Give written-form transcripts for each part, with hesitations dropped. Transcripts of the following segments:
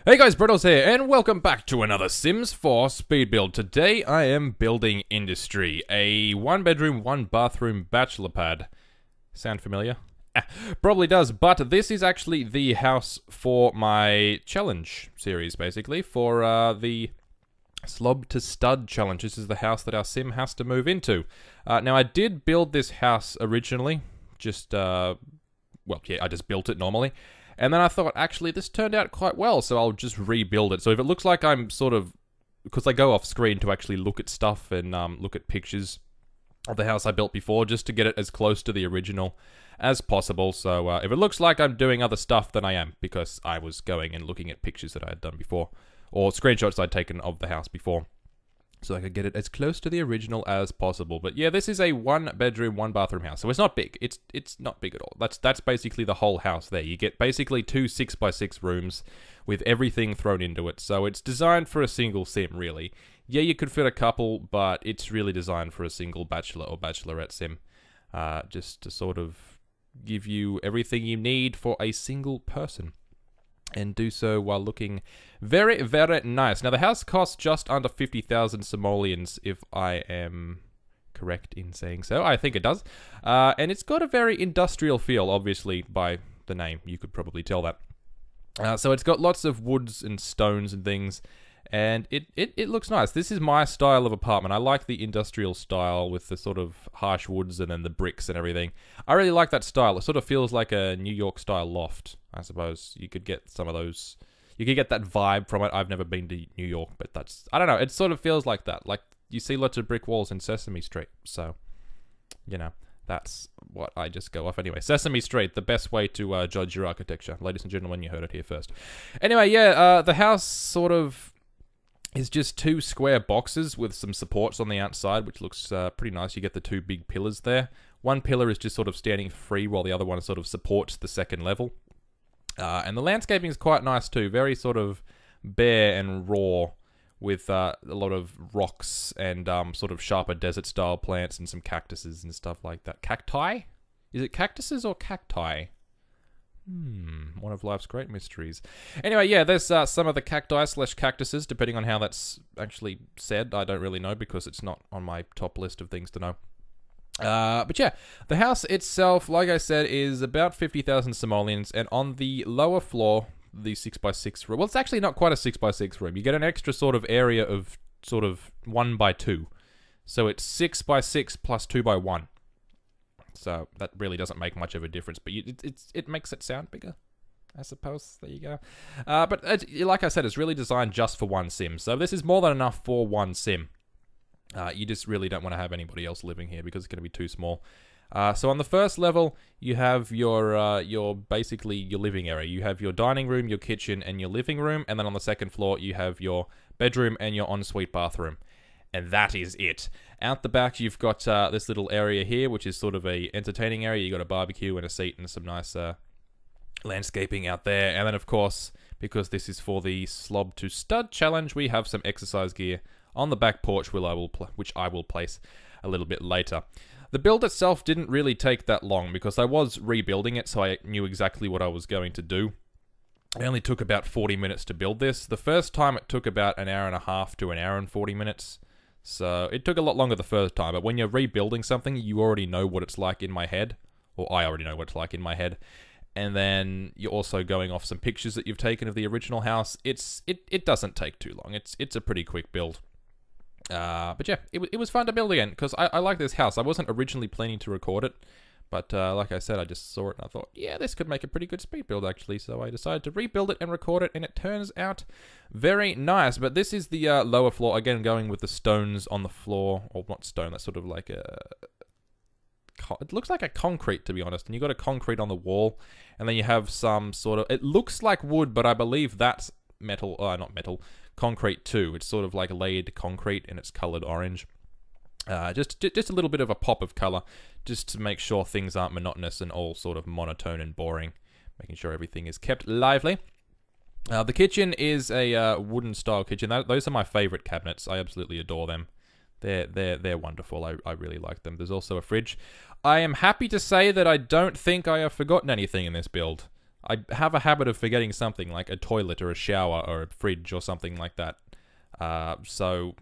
Hey guys, Braydoz here, and welcome back to another Sims 4 speed build. Today I am building Industry, a 1-bedroom, 1-bathroom bachelor pad. Sound familiar? Probably does, but this is actually the house for my challenge series, basically, for the Slob To Stud challenge. This is the house that our sim has to move into. Now, I did build this house originally, I just built it normally. And then I thought, actually, this turned out quite well, so I'll just rebuild it. So if it looks like I'm sort of... Because I go off screen to actually look at stuff and look at pictures of the house I built before, just to get it as close to the original as possible. So if it looks like I'm doing other stuff, then I am, because I was going and looking at pictures that I had done before, or screenshots I'd taken of the house before, so I could get it as close to the original as possible. But yeah, this is a 1-bedroom, 1-bathroom house, so it's not big. It's not big at all. That's basically the whole house there. You get basically 2 6x6 rooms with everything thrown into it. So it's designed for a single sim, really. Yeah, you could fit a couple, but it's really designed for a single bachelor or bachelorette sim, just to sort of give you everything you need for a single person, and do so while looking very, very nice. Now, the house costs just under 50,000 simoleons, if I am correct in saying so. I think it does. And it's got a very industrial feel, obviously, by the name. You could probably tell that. So it's got lots of woods and stones and things, and it looks nice. This is my style of apartment. I like the industrial style with the sort of harsh woods and then the bricks and everything. I really like that style. It sort of feels like a New York style loft, I suppose. You could get some of those. You could get that vibe from it. I've never been to New York, but that's... I don't know. It sort of feels like that. Like, you see lots of brick walls in Sesame Street. So, you know, that's what I just go off. Anyway, Sesame Street, the best way to judge your architecture. Ladies and gentlemen, you heard it here first. Anyway, yeah, the house sort of is just 2 square boxes with some supports on the outside, which looks pretty nice. You get the 2 big pillars there. One pillar is just sort of standing free, while the other one sort of supports the second level. And the landscaping is quite nice too. Very sort of bare and raw, with a lot of rocks and sort of sharper desert-style plants and some cactuses and stuff like that. Cacti? Is it cactuses or cacti? One of life's great mysteries. Anyway, yeah, there's some of the cacti/cactuses, depending on how that's actually said. I don't really know, because it's not on my top list of things to know. But yeah, the house itself, like I said, is about 50,000 simoleons, and on the lower floor, the 6x6 room... Well, it's actually not quite a 6x6 room. You get an extra sort of area of sort of 1x2. So it's 6x6 plus 2x1. So that really doesn't make much of a difference, but it makes it sound bigger, I suppose. There you go. But like I said, it's really designed just for one sim. So this is more than enough for one sim. You just really don't want to have anybody else living here, because it's going to be too small. So on the first level, you have your basically your living area. You have your dining room, your kitchen, and your living room. And then on the second floor, you have your bedroom and your ensuite bathroom. And that is it. Out the back, you've got this little area here, which is sort of a entertaining area. You've got a barbecue and a seat and some nice landscaping out there. And then, of course, because this is for the Slob To Stud challenge, we have some exercise gear on the back porch, which I will place a little bit later. The build itself didn't really take that long, because I was rebuilding it, so I knew exactly what I was going to do. It only took about 40 minutes to build this. The first time it took about an hour and a half to an hour and 40 minutes. So it took a lot longer the first time, but when you're rebuilding something, you already know what it's like in my head. Or I already know what it's like in my head. And then you're also going off some pictures that you've taken of the original house. It doesn't take too long. It's a pretty quick build. But yeah, it was fun to build again, because I like this house. I wasn't originally planning to record it, but like I said, I just saw it and I thought, yeah, this could make a pretty good speed build, actually. So I decided to rebuild it and record it, and it turns out very nice. But this is the lower floor, again, going with the stones on the floor, or not stone, that's sort of like a... It looks like a concrete, to be honest, and you've got a concrete on the wall, and then you have some sort of... It looks like wood, but I believe that's metal, not metal, concrete too. It's sort of like layered concrete, and it's colored orange. Just a little bit of a pop of color, just to make sure things aren't monotonous and all sort of monotone and boring, making sure everything is kept lively. The kitchen is a wooden style kitchen. Those are my favorite cabinets. I absolutely adore them. They're wonderful. I really like them. There's also a fridge. I am happy to say that I don't think I have forgotten anything in this build. I have a habit of forgetting something, like a toilet or a shower or a fridge or something like that. So,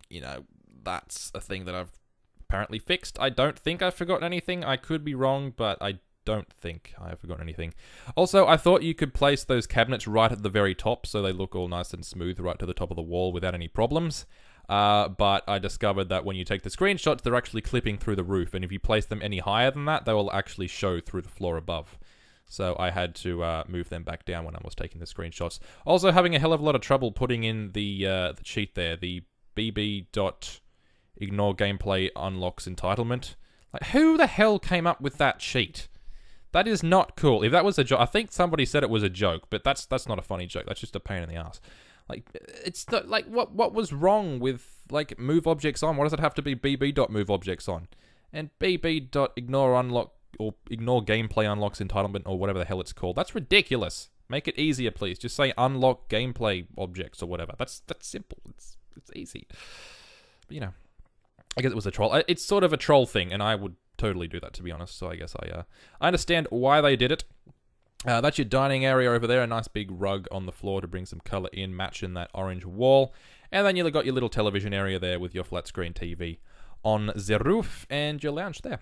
you know, that's a thing that I've apparently fixed. I don't think I've forgotten anything. I could be wrong, but I don't think I've forgotten anything. Also, I thought you could place those cabinets right at the very top so they look all nice and smooth right to the top of the wall without any problems. But I discovered that when you take the screenshots, they're actually clipping through the roof, and if you place them any higher than that, they will actually show through the floor above. So I had to move them back down when I was taking the screenshots. Also having a hell of a lot of trouble putting in the cheat there, the bb.ignore gameplay unlocks entitlement. Like, who the hell came up with that cheat? That is not cool. If that was a joke, I think somebody said it was a joke, but that's not a funny joke. That's just a pain in the ass. Like, it's not, like, what was wrong with, like, move objects on? Why does it have to be bb.move objects on? And bb.ignore unlock or ignore gameplay unlocks entitlement or whatever the hell it's called. That's ridiculous. Make it easier, please. Just say unlock gameplay objects or whatever. That's simple. It's easy. But, you know, I guess it was a troll. It's sort of a troll thing, and I would totally do that, to be honest. So I guess I understand why they did it. That's your dining area over there. A nice big rug on the floor to bring some color in, matching that orange wall. And then you've got your little television area there with your flat screen TV on the roof and your lounge there.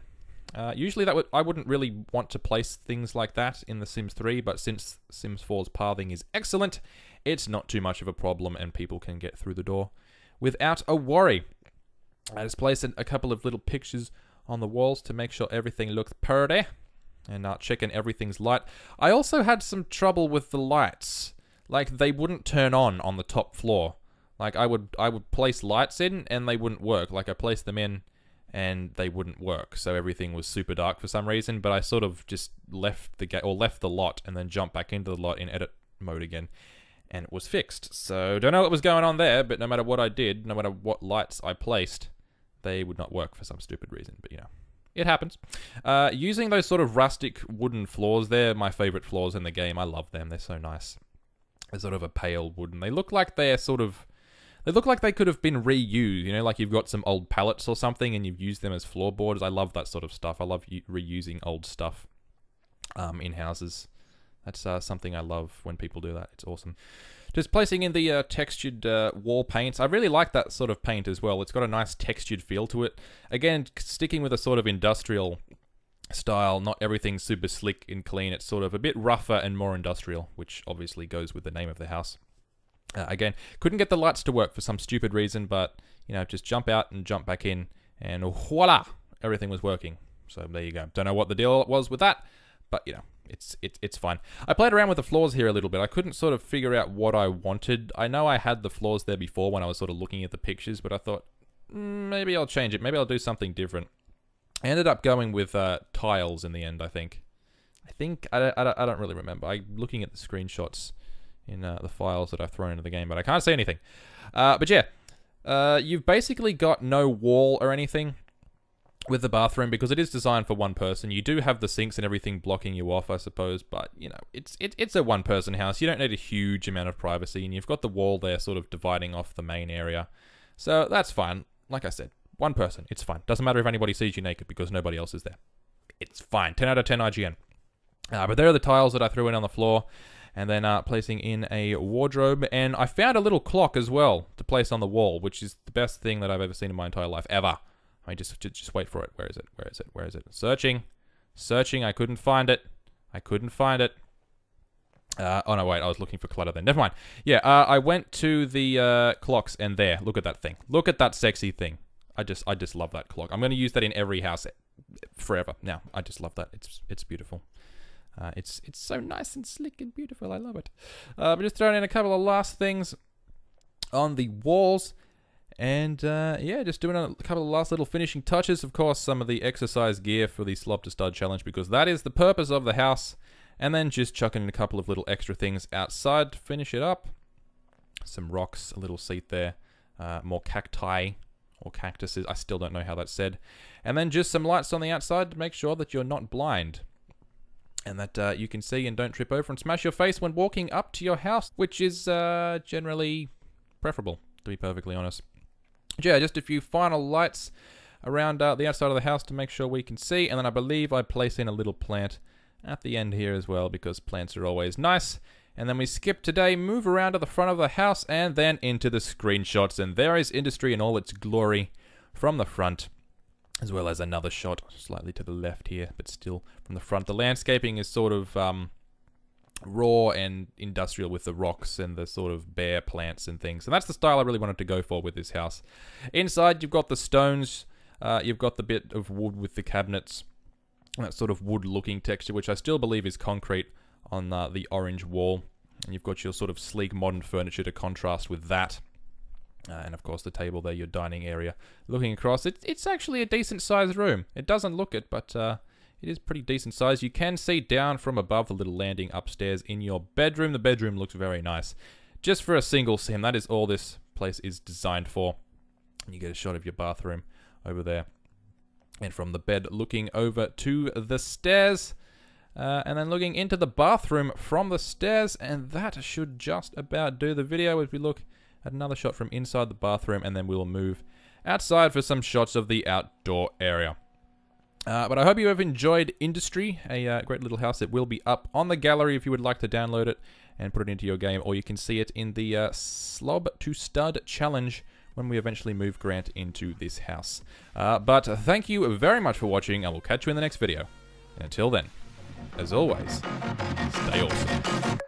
Usually I wouldn't really want to place things like that in The Sims 3, but since Sims 4's pathing is excellent, it's not too much of a problem and people can get through the door without a worry. I just placed a couple of little pictures on the walls to make sure everything looks pretty, and checking everything's light. I also had some trouble with the lights. Like, they wouldn't turn on the top floor. Like, I would place lights in and they wouldn't work. Like, I placed them in and they wouldn't work, so everything was super dark for some reason. But I sort of just left the lot and then jumped back into the lot in edit mode again, and it was fixed. So don't know what was going on there, but no matter what I did, no matter what lights I placed, they would not work for some stupid reason. But you know, it happens. Using those sort of rustic wooden floors, they're my favorite floors in the game. I love them. They're so nice. They're sort of a pale wooden. They look like they're sort of... They look like they could have been reused, you know, like you've got some old pallets or something and you've used them as floorboards. I love that sort of stuff. I love reusing old stuff in houses. That's something I love when people do that. It's awesome. Just placing in the textured wall paints. I really like that sort of paint as well. It's got a nice textured feel to it. Again, sticking with a sort of industrial style, not everything super slick and clean. It's sort of a bit rougher and more industrial, which obviously goes with the name of the house. Again, couldn't get the lights to work for some stupid reason, but, you know, just jump out and jump back in, and voila, everything was working. So there you go. Don't know what the deal was with that, but, you know, it's fine. I played around with the floors here a little bit. I couldn't sort of figure out what I wanted. I know I had the floors there before when I was sort of looking at the pictures, but I thought, maybe I'll change it. Maybe I'll do something different. I ended up going with tiles in the end, I think. I don't really remember. I'm looking at the screenshots in the files that I've thrown into the game, but I can't see anything. But yeah, you've basically got no wall or anything with the bathroom because it is designed for one person. You do have the sinks and everything blocking you off, I suppose, but, you know, it's a one-person house. You don't need a huge amount of privacy, and you've got the wall there sort of dividing off the main area. So that's fine. Like I said, one person, it's fine. Doesn't matter if anybody sees you naked because nobody else is there. It's fine. 10 out of 10 IGN. But there are the tiles that I threw in on the floor. And then placing in a wardrobe. And I found a little clock as well to place on the wall, which is the best thing that I've ever seen in my entire life, ever. I mean, just wait for it. Where is it? Where is it? Where is it? Searching. I couldn't find it. Oh, no, wait. I was looking for clutter then. Never mind. Yeah, I went to the clocks, and there. Look at that thing. Look at that sexy thing. I just love that clock. I'm going to use that in every house forever. Now, I just love that. It's beautiful. It's so nice and slick and beautiful. I love it. But just throwing in a couple of last things on the walls. And, yeah, just doing a couple of last little finishing touches. Of course, some of the exercise gear for the Slob To Stud challenge, because that is the purpose of the house. And then just chucking in a couple of little extra things outside to finish it up. Some rocks, a little seat there. More cacti or cactuses. I still don't know how that's said. And then just some lights on the outside to make sure that you're not blind. And that you can see and don't trip over and smash your face when walking up to your house, which is generally preferable, to be perfectly honest. Yeah, just a few final lights around the outside of the house to make sure we can see. And then I believe I place in a little plant at the end here as well, because plants are always nice. And then we skip today, move around to the front of the house, and then into the screenshots. And there is industry in all its glory from the front, as well as another shot slightly to the left here, but still from the front. The landscaping is sort of raw and industrial with the rocks and the sort of bare plants and things. And that's the style I really wanted to go for with this house. Inside, you've got the stones, you've got the bit of wood with the cabinets, that sort of wood-looking texture, which I still believe is concrete on the orange wall. And you've got your sort of sleek modern furniture to contrast with that. And of course the table there, your dining area. Looking across, it's actually a decent sized room. It doesn't look it, but it is pretty decent size. You can see down from above the little landing upstairs in your bedroom. The bedroom looks very nice. Just for a single sim, that is all this place is designed for. And you get a shot of your bathroom over there. And from the bed looking over to the stairs. And then looking into the bathroom from the stairs. And that should just about do the video as we look at another shot from inside the bathroom, and then we'll move outside for some shots of the outdoor area. But I hope you have enjoyed Industry, a great little house. It will be up on the gallery if you would like to download it and put it into your game, or you can see it in the Slob To Stud challenge when we eventually move Grant into this house. But thank you very much for watching. I will catch you in the next video. And until then, as always, stay awesome.